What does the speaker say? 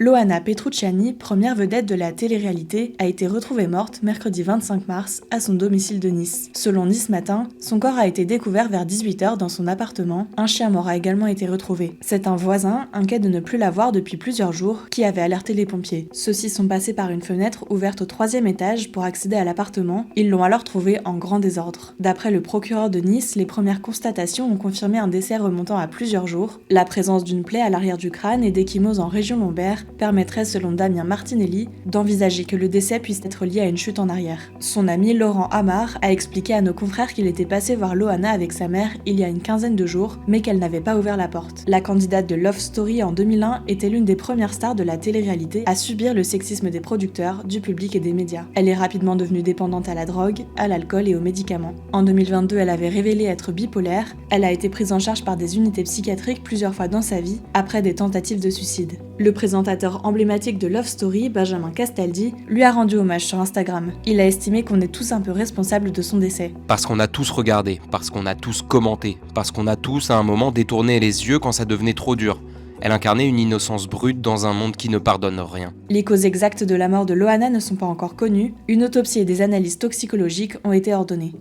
Loana Petrucciani, première vedette de la télé-réalité, a été retrouvée morte mercredi 25 mars à son domicile de Nice. Selon Nice Matin, son corps a été découvert vers 18h dans son appartement. Un chien mort a également été retrouvé. C'est un voisin, inquiet de ne plus la voir depuis plusieurs jours, qui avait alerté les pompiers. Ceux-ci sont passés par une fenêtre ouverte au 3e étage pour accéder à l'appartement. Ils l'ont alors trouvée en grand désordre. D'après le procureur de Nice, les premières constatations ont confirmé un décès remontant à plusieurs jours. La présence d'une plaie à l'arrière du crâne et d'échymose en région lombaire permettrait, selon Damien Martinelli, d'envisager que le décès puisse être lié à une chute en arrière. Son ami Laurent Amar a expliqué à nos confrères qu'il était passé voir Loana avec sa mère il y a une quinzaine de jours, mais qu'elle n'avait pas ouvert la porte. La candidate de Love Story en 2001 était l'une des premières stars de la télé-réalité à subir le sexisme des producteurs, du public et des médias. Elle est rapidement devenue dépendante à la drogue, à l'alcool et aux médicaments. En 2022, elle avait révélé être bipolaire. Elle a été prise en charge par des unités psychiatriques plusieurs fois dans sa vie, après des tentatives de suicide. Le présentateur emblématique de Love Story, Benjamin Castaldi, lui a rendu hommage sur Instagram. Il a estimé qu'on est tous un peu responsables de son décès. Parce qu'on a tous regardé, parce qu'on a tous commenté, parce qu'on a tous à un moment détourné les yeux quand ça devenait trop dur. Elle incarnait une innocence brute dans un monde qui ne pardonne rien. Les causes exactes de la mort de Loana ne sont pas encore connues. Une autopsie et des analyses toxicologiques ont été ordonnées.